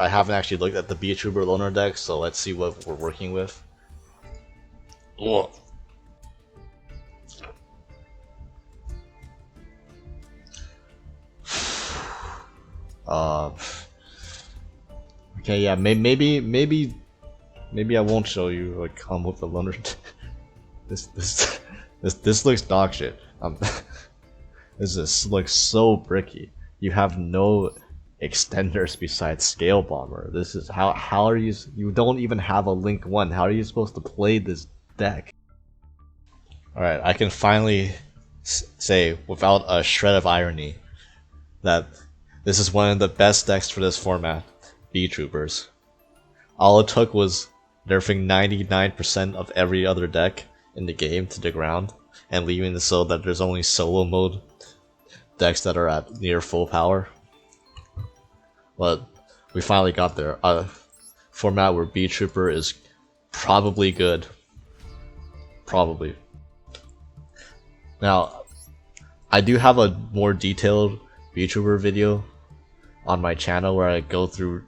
I haven't actually looked at the BEETROOPER loner deck, so let's see what we're working with. Ugh. Okay, yeah, maybe I won't show you like come with the loner. This looks dog shit. This looks so bricky. You have no extenders besides Scale Bomber. This is how are you don't even have a Link 1. How are you supposed to play this deck? Alright, I can finally say without a shred of irony that this is one of the best decks for this format, BEETROOPERS. All it took was nerfing 99% of every other deck in the game to the ground and leaving it so that there's only solo mode decks that are at near full power. But we finally got there. A format where BEETROOPER is probably good. Probably. Now, I do have a more detailed BEETROOPER video on my channel where I go through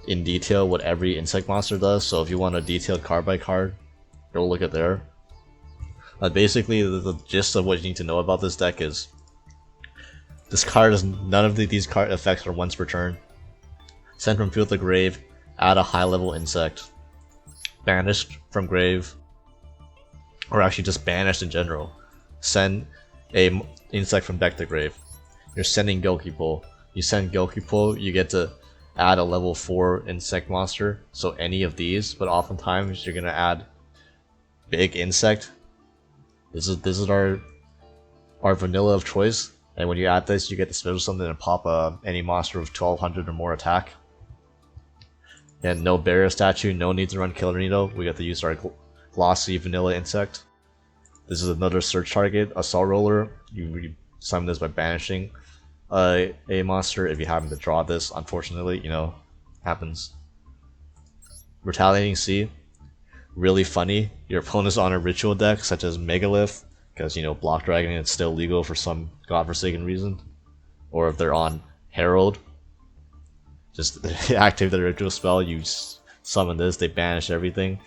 in detail what every insect monster does, so if you want a detailed card by card, go look at there. Basically, the gist of what you need to know about this deck is this card is none of these card effects are once per turn. Send from field to grave, add a high level insect. Banished from grave, or actually just banished in general. Send a insect from deck to grave. You're sending Gokipo. You send Gokipo, you get to add a level 4 insect monster, so any of these, but oftentimes you're gonna add big insect. This is our vanilla of choice, and when you add this, you get to special something and pop any monster with 1200 or more attack. And no barrier statue, no need to run Killer Needle. We get to use our glossy vanilla insect. This is another search target, Assault Roller. You summon this by banishing a monster if you happen to draw this. Unfortunately, you know, happens. Retaliating C, really funny. Your opponent's on a ritual deck such as Megalith, because you know Block Dragon is still legal for some godforsaken reason, or if they're on Herald, just activate the ritual spell. You summon this, they banish everything.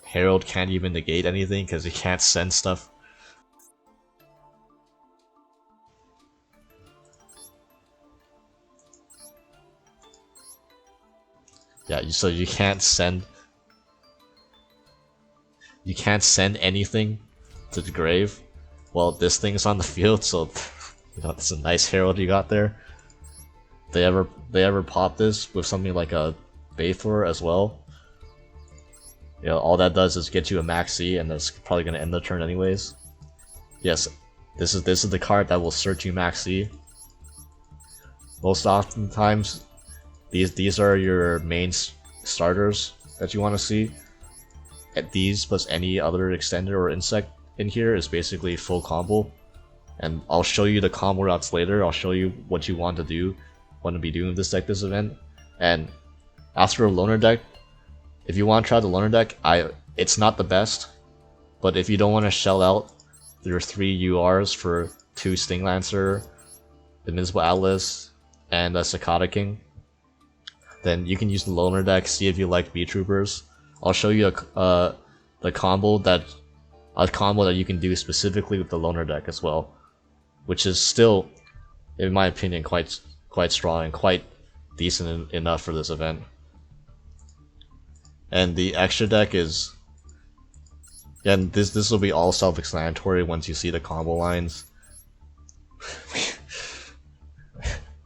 Herald can't even negate anything because he can't send stuff. Yeah, so you can't send anything to the grave. Well, this thing's on the field, so you know that's a nice herald you got there. They ever pop this with something like a Bathor as well. You know, all that does is get you a max C, and that's probably gonna end the turn anyways. Yes, this is the card that will search you max C. Most oftentimes, these are your main starters that you want to see. At these plus any other extender or insect in here is basically full combo. And I'll show you the combo routes later. I'll show you what you want to be doing with this deck this event. And after a loner deck, if you want to try the loner deck, it's not the best, but if you don't want to shell out your 3 URs for 2 Sting Lancer, Invincible Atlas, and a Cicada King, then you can use the loner deck. See if you like BEETROOPERS. I'll show you the combo that you can do specifically with the loner deck as well, which is still, in my opinion, quite strong and quite decent enough for this event. And the extra deck is, and this will be all self-explanatory once you see the combo lines.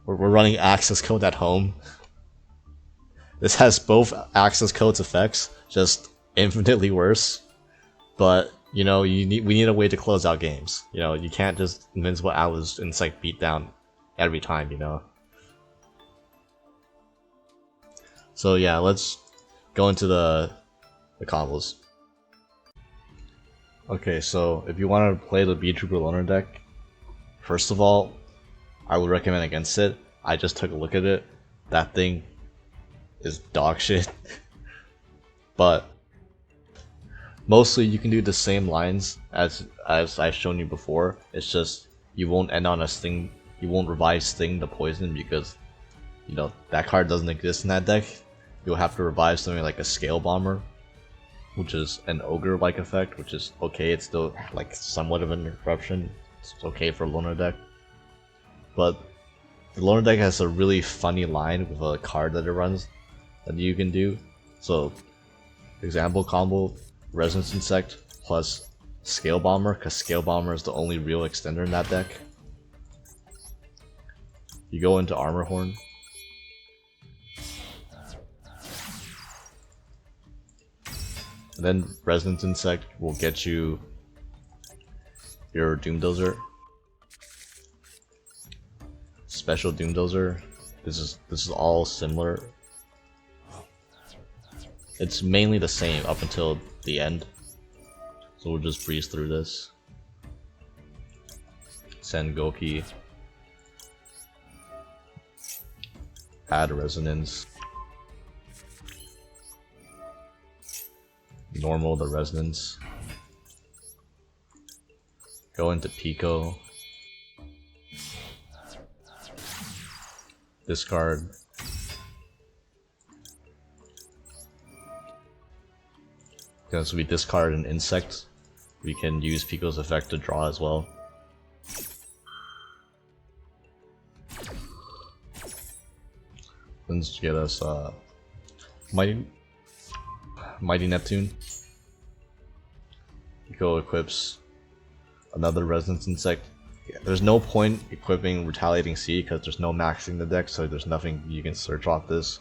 We're running access code at home. This has both access codes effects, just infinitely worse. But you know, we need a way to close out games. You know, you can't just Invincible Atlas and like beat down every time. You know. So yeah, let's go into the combos. Okay, so if you want to play the BEETROOPER loner deck, first of all, I would recommend against it. I just took a look at it. That thing is dog shit. But mostly you can do the same lines as I've shown you before. It's just you won't end on a Sting. You won't revive Sting the poison because you know, that card doesn't exist in that deck, you'll have to revive something like a Scale Bomber, which is an ogre-like effect, which is okay. It's still like somewhat of an interruption. It's okay for a loner deck, but the loner deck has a really funny line with a card that it runs that you can do. So, example combo: Resonance Insect plus Scale Bomber, because Scale Bomber is the only real extender in that deck. You go into Armor Horn. And then Resonance Insect will get you your Doom Dozer. Special Doom Dozer. This is all similar. It's mainly the same up until the end. So we'll just breeze through this. Send Goki. Add Resonance. Normal the Resonance. Go into Pico. Discard. Because we discard an insect, we can use Pico's effect to draw as well. Let's get us Mighty Neptune. Pico equips another Resonance Insect. Yeah, there's no point equipping Retaliating Sea because there's no maxing the deck, so there's nothing you can search off this.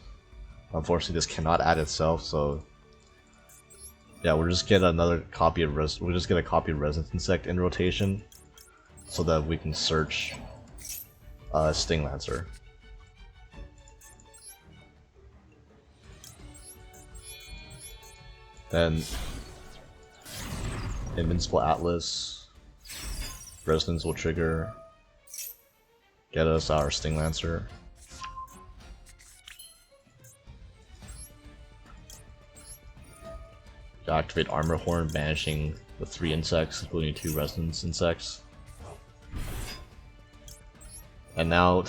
Unfortunately, this cannot add itself, so yeah, we'll just get another copy of Resonance Insect in rotation, so that we can search Sting Lancer. Then Invincible Atlas. Resonance will trigger, get us our Sting Lancer. Activate Armor Horn, banishing the 3 insects, including 2 Resonance Insects. And now,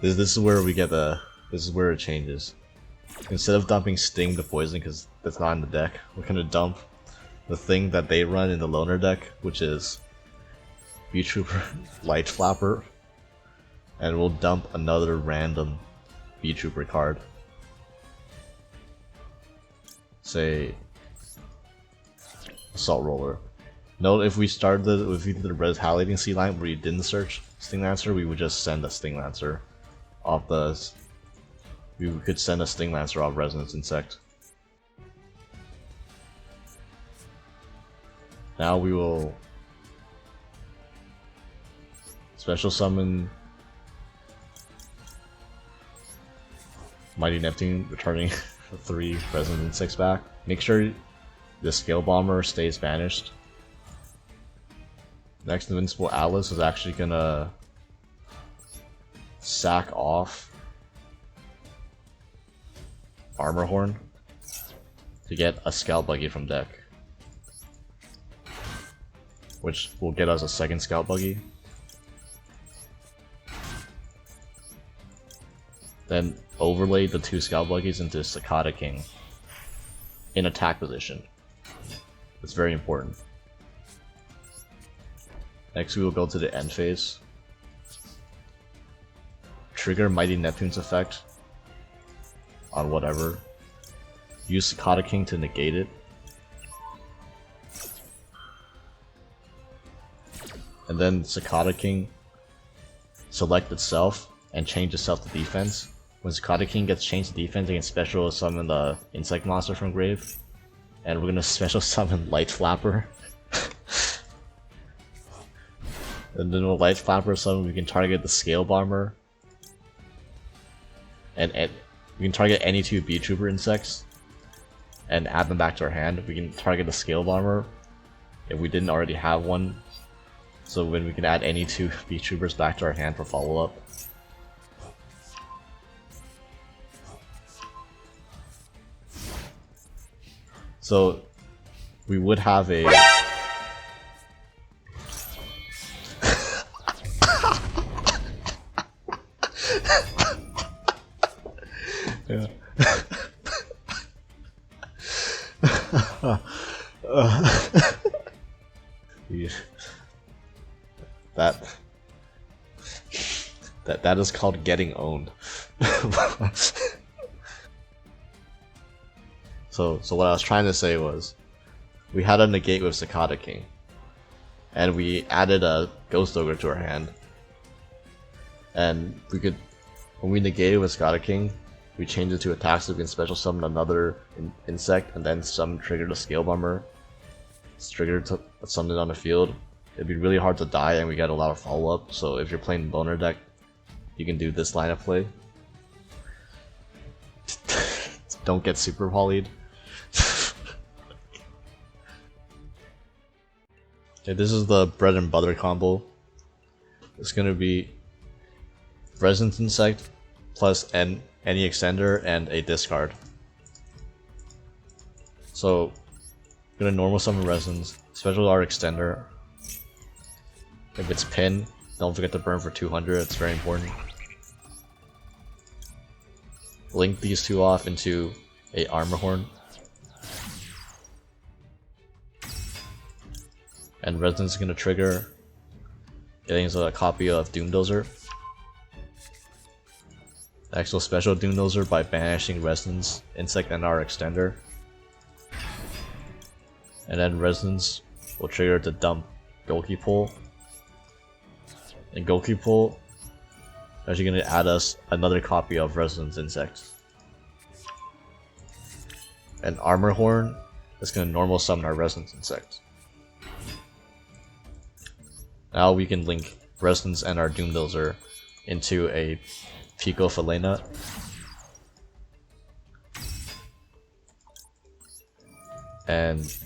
this is where we get this is where it changes. Instead of dumping Sting to Poison, because that's not in the deck, we're gonna dump the thing that they run in the loner deck, which is BEETROOPER Light Flapper, and we'll dump another random BEETROOPER card. Say Assault Roller. Note if we did the Retaliating Sea line where you didn't search Sting Lancer, we would just send a Sting Lancer off the. We could send a Sting Lancer off Resonance Insect. Now we will special summon Mighty Neptune, returning 3 Resonance Insects back. Make sure the Scale Bomber stays banished. Next, Invincible Atlas is actually gonna sack off Armor Horn to get a Scout Buggy from deck, which will get us a second Scout Buggy. Then overlay the 2 Scout Buggies into Cicada King in attack position. It's very important. Next we will go to the end phase. Trigger Mighty Neptune's effect on whatever. Use Cicada King to negate it. And then Cicada King select itself and change itself to defense. When Cicada King gets changed to defense, they can special summon the insect monster from grave. And we're gonna special summon Light Flapper. And then with Light Flapper summon, we can target the Scale Bomber. And we can target any 2 BEETROOPER insects and add them back to our hand. We can target the Scale Bomber if we didn't already have one. So when we can add any 2 BEETROOPERs back to our hand for follow-up. So we would have a Yeah. Yeah. That is called getting owned. So what I was trying to say was, we had a negate with Cicada King, and we added a Ghost Ogre to our hand, and we could, when we negated with Cicada King, we changed it to attack so we can special summon another insect, and then some trigger the Scale Bomber. It's triggered to summon it on the field. It'd be really hard to die, and we get a lot of follow up. So if you're playing Boner deck, you can do this line of play. Don't get super polyed. Okay, this is the bread and butter combo. It's gonna be Resonance Insect plus any extender and a discard. So I'm gonna normal summon Resonance, special art extender. If it's pin, don't forget to burn for 200, it's very important. Link these two off into a Armor Horn. And Resonance is going to trigger getting a copy of Doomdozer. Next we'll special Doomdozer by banishing Resonance, Insect, and our extender. And then Resonance will trigger to dump Golki Pull. And Golki Pull is actually going to add us another copy of Resonance Insect. And Armor Horn is going to normal summon our Resonance Insect. Now we can link Resonance and our Doomdozer into a Pico Fillet Nut. And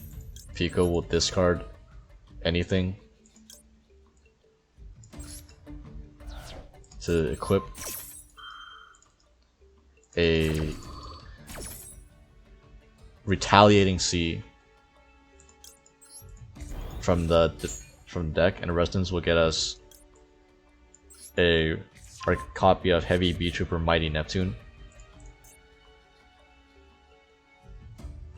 Pico will discard anything to equip a Retaliating Sea from the deck, and Resonance will get us a copy of Heavy BEETROOPER Mighty Neptune.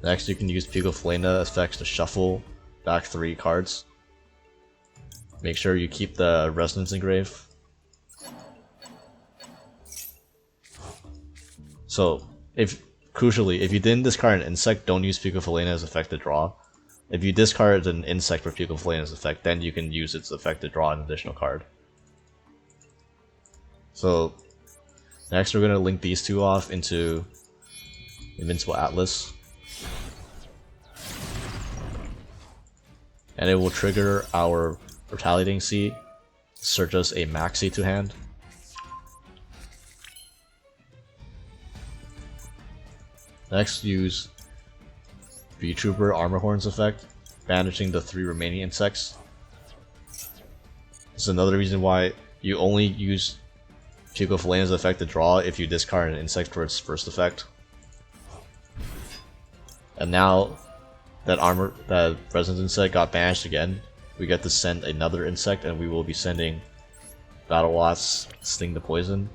Next, you can use Pico Fillet Nut effects to shuffle back 3 cards. Make sure you keep the Resonance Engrave. So, crucially, if you didn't discard an insect, don't use Pico Fillet Nut as effect to draw. If you discard an insect for Pico Fillet Nut's effect, then you can use its effect to draw an additional card. So, next we're going to link these two off into Invincible Atlas. And it will trigger our Retaliating Sea, search us a Maxi to hand. Next, use BEETROOPER Armor Horn's effect, banishing the 3 remaining insects. This is another reason why you only use Pico Fillet Nut's effect to draw if you discard an insect for its first effect. And now that Resonance Insect got banished again, we get to send another insect, and we will be sending Battle Wasp Sting the Poison.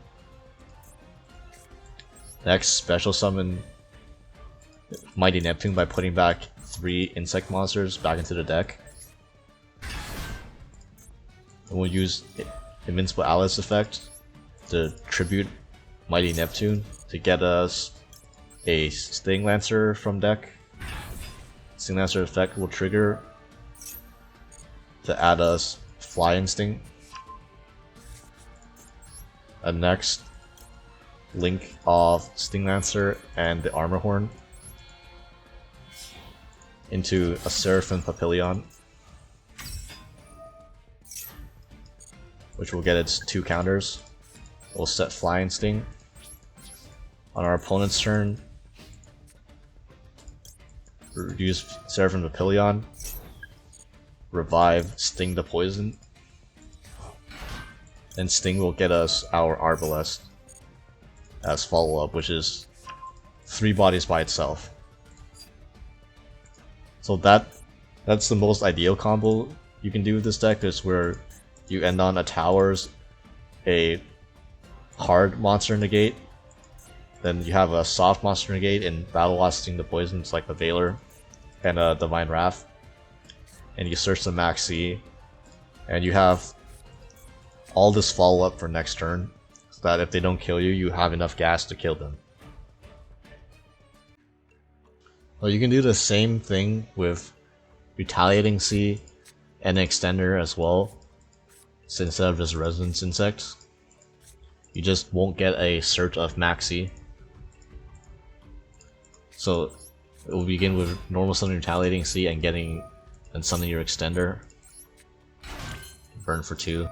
Next, special summon Mighty Neptune by putting back 3 insect monsters back into the deck. And we'll use Invincible Atlas effect to tribute Mighty Neptune to get us a Sting Lancer from deck. Sting Lancer effect will trigger to add us Fly Instinct. And next, link of Sting Lancer and the Armor Horn into a Seraphim Papillon, which will get its 2 counters. We'll set Fly Instinct. On our opponent's turn, use Seraphim Papillon, revive Sting the Poison, and Sting will get us our Arbalest as follow-up, which is 3 bodies by itself. So that's the most ideal combo you can do with this deck, is where you end on a Towers, a hard monster negate, Then you have a soft monster negate and battle lasting the poisons like the Veiler and Divine Wrath. And you search the max C, and you have all this follow up for next turn, so that if they don't kill you, you have enough gas to kill them. Well, you can do the same thing with Retaliating C and Extender as well, so instead of just Resonance Insects. You just won't get a search of Maxi. So it will begin with normal summon Retaliating C and summon your Extender. Burn for 2.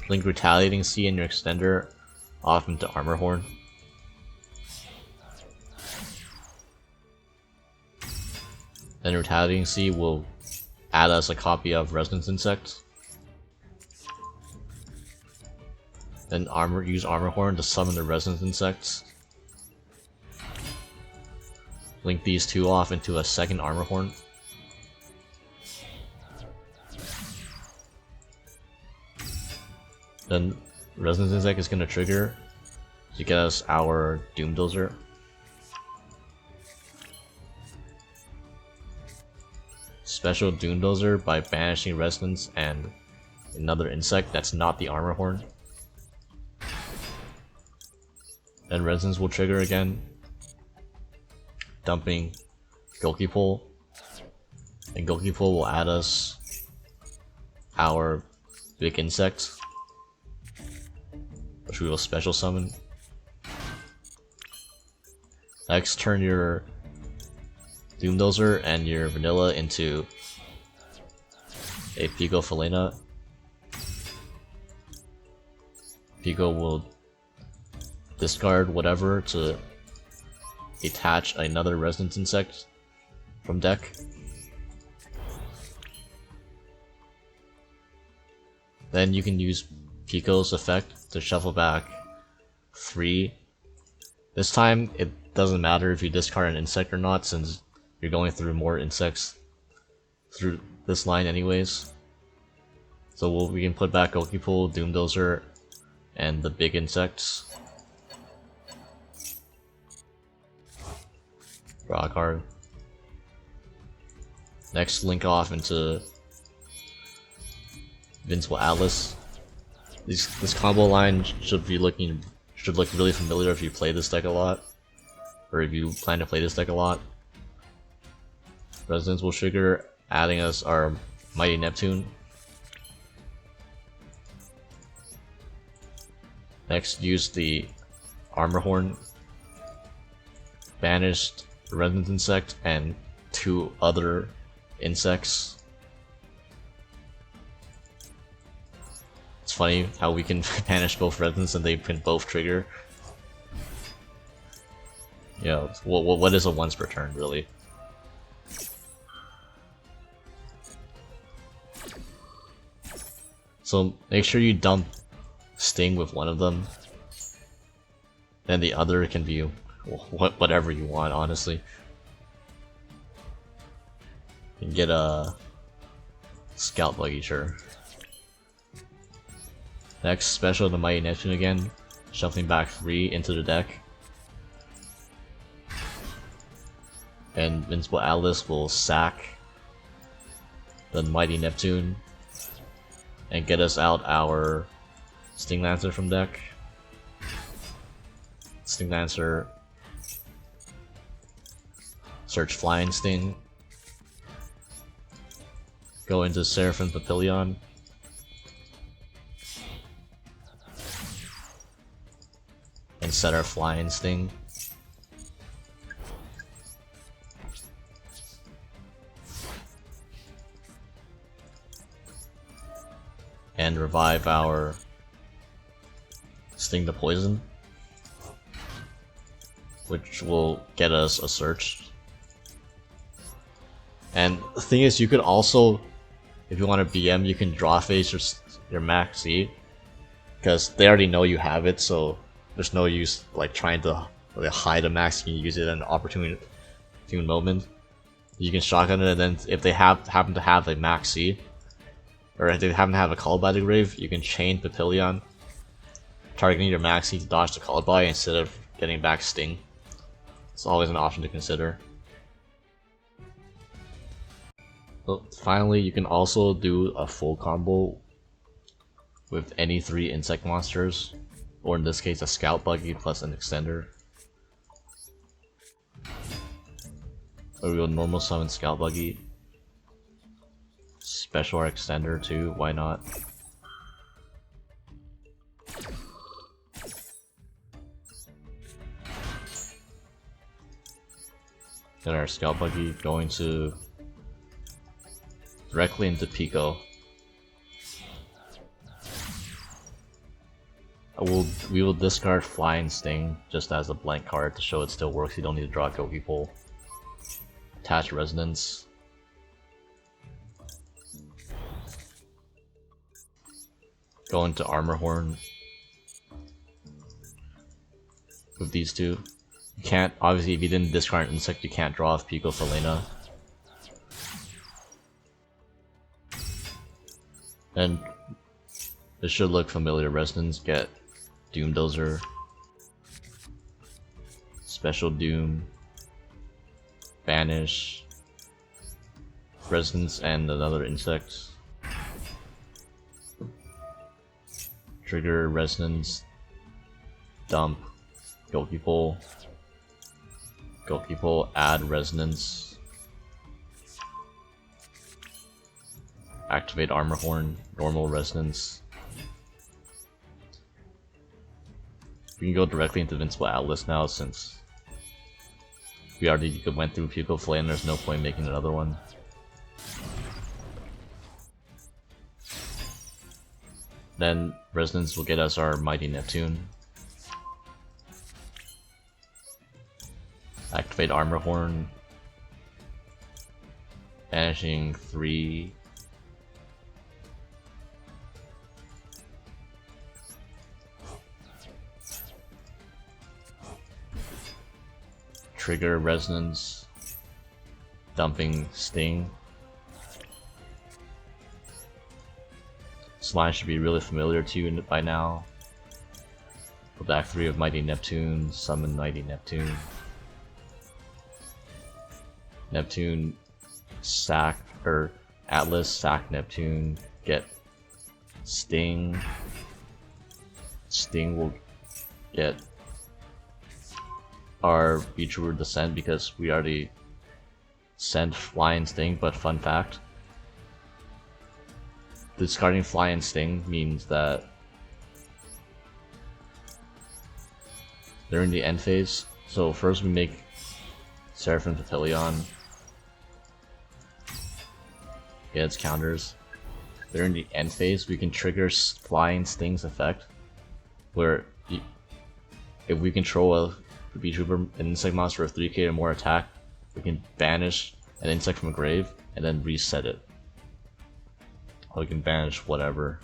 Link Retaliating C and your Extender off into Armor Horn. Then Retaliating C will add us a copy of Resonance Insect. Then use Armor Horn to summon the Resonance Insects. Link these two off into a second Armor Horn. Then Resonance Insect is going to trigger to get us our Doom Dozer. Special Doom Dozer by banishing Resonance and another insect that's not the Armor Horn. Then Resonance will trigger again, dumping Gulky Pull, and Gulky Pull will add us our big insect, which we will special summon. Next, turn your Doom Dozer and your Vanilla into a Pico Felina. Pico will discard whatever to attach another Resonance Insect from deck. Then you can use Pico's effect to shuffle back 3. This time it doesn't matter if you discard an insect or not, since you're going through more insects through this line anyways. So we can put back Gulky Pull, Doom Dozer, and the big insects. Draw a card. Next, link off into Invincible Atlas. This combo line should look really familiar if you play this deck a lot, or if you plan to play this deck a lot. Resonance will trigger, adding us our Mighty Neptune. Next, use the Armor Horn, banished Resonance Insect and 2 other insects. It's funny how we can banish both Resonance and they can both trigger. Yeah, what is a once per turn, really? So make sure you dump Sting with one of them, then the other can be whatever you want, honestly. You can get a Scout Buggy, sure. Next, special the Mighty Neptune again, shuffling back 3 into the deck. And Invincible Atlas will sack the Mighty Neptune and get us out our Sting Lancer from deck. Sting Lancer, search Flying Sting, go into Seraphim Papillion, and set our Flying Sting. And revive our Sting to Poison, which will get us a search. And the thing is, you could also, if you want to BM, you can draw phase your max C, because they already know you have it, so there's no use like trying to hide a max. You can use it at an opportune moment. You can shotgun it, and then if they happen to have a max C, or if they happen to have a Call by the Grave, you can chain Papillion, targeting your maxi to dodge the call by instead of getting back Sting. It's always an option to consider. So finally, you can also do a full combo with any 3 insect monsters, or in this case a Scout Buggy plus an extender. Or we will normal summon Scout Buggy. Special our extender too, why not? Then our Scout Buggy going to directly into Pico. We will discard Flying Sting just as a blank card to show it still works. You don't need to draw Gogi Pole. Attach Resonance. Go into Armor Horn with these two. You can't, obviously, if you didn't discard an insect, you can't draw off Pico Felina. And this should look familiar. Resonance, get Doom Dozer, Special Doom, Banish, Resonance, and another insect. Trigger Resonance, dump, Gogi Pole, add Resonance, activate Armor Horn, normal Resonance. We can go directly into Invincible Atlas now since we already went through Pico Flame, there's no point making another one. Then Resonance will get us our Mighty Neptune. Activate Armor Horn. Banishing 3. Trigger Resonance. Dumping Sting. This line should be really familiar to you by now. Go back 3 of Mighty Neptune, summon Mighty Neptune. Neptune, sack, or Atlas, sack Neptune, get Sting. Sting will get our BEETROOPER Descent because we already sent Flying Sting, but fun fact, discarding Flying Sting means that they're in the end phase. So first we make Seraphim Papillion. Get its counters. They're in the end phase. We can trigger Flying Sting's effect, where if we control a BEETROOPER, an insect monster with 3k or more attack, we can banish an insect from a grave and then reset it. Or we can banish whatever.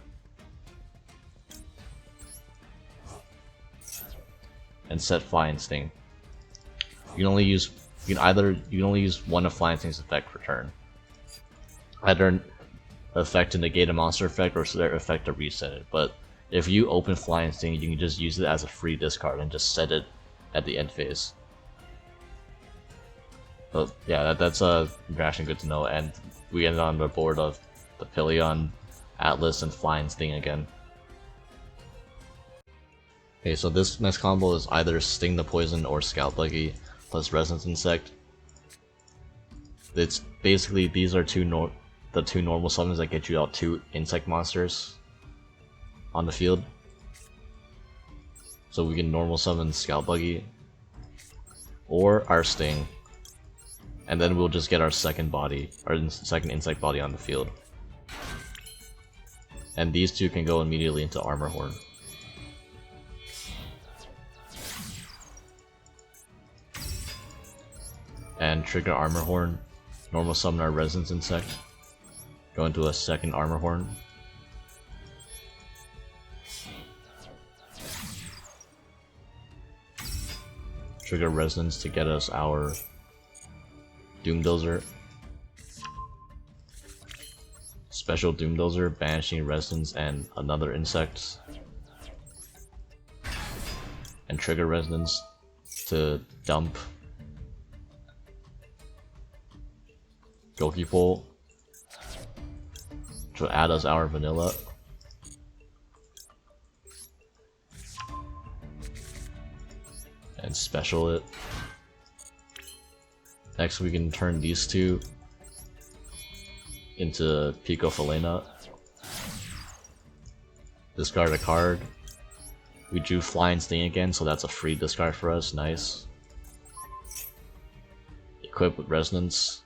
And set Flying Sting. You can only use one of Flying Sting's effect per turn. Either an effect to negate a monster effect or their effect to reset it. But if you open Flying Sting, you can just use it as a free discard and just set it at the end phase. So yeah, that's actually good to know. And we ended on the board of Papillion, Atlas, and Flying Sting again. Okay, so this next combo is either Sting the Poison or Scout Buggy plus Resonance Insect. It's basically, these are the two normal summons that get you out 2 insect monsters on the field. So we can normal summon Scout Buggy or our Sting, and then we'll just get our second insect body on the field. And these two can go immediately into Armor Horn. And trigger Armor Horn, normal summon our Resonance Insect, go into a second Armor Horn. Trigger Resonance to get us our Doom Dozer. Special Doom Dozer, banishing Resonance and another insect. trigger resonance to dump Goki Pole to add us our vanilla. And special it. Next we can turn these two into Pico Falena. Discard a card. We drew Flying Sting again, so that's a free discard for us, nice. Equip with Resonance.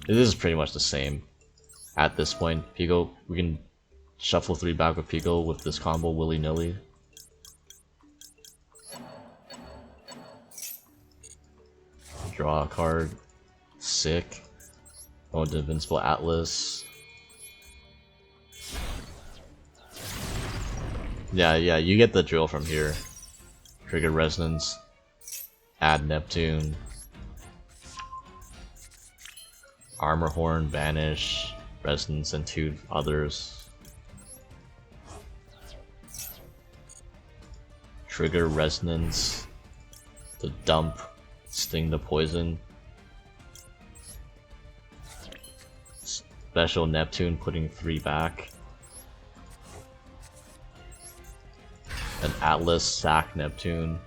It is pretty much the same. At this point, Pico, we can shuffle 3 back with Pico with this combo willy-nilly. Draw a card. Sick. Go into Invincible Atlas. Yeah, you get the drill from here. Trigger Resonance. Add Neptune. Armor Horn, Banish, Resonance, and 2 others. Trigger Resonance to dump Sting the Poison. Special Neptune, putting 3 back. An Atlas, sack Neptune.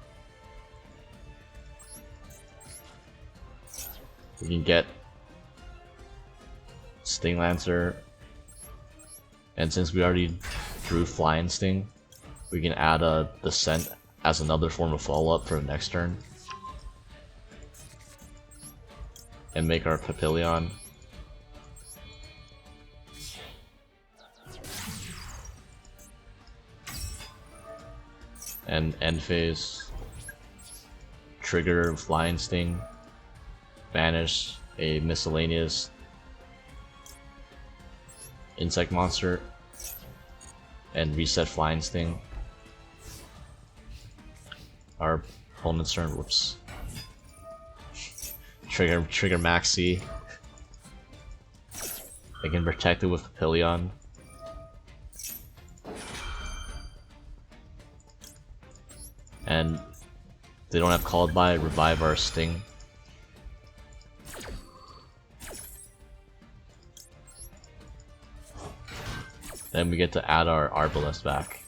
We can get Sting Lancer, and since we already drew Flying Sting, we can add a Descent as another form of follow-up for the next turn. And make our Papillion. And end phase. Trigger Flying Sting. Banish a miscellaneous insect monster. And reset Flying Sting. Our opponent's turn, whoops. Trigger Maxi. I can protect it with Papillion. And they don't have called by, revive our Sting. Then we get to add our Arbalest back.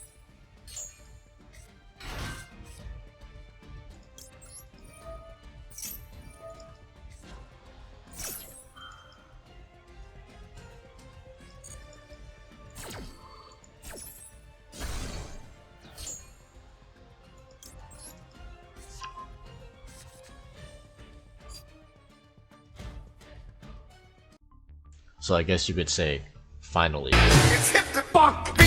So I guess you could say, finally. It's hit the fuck!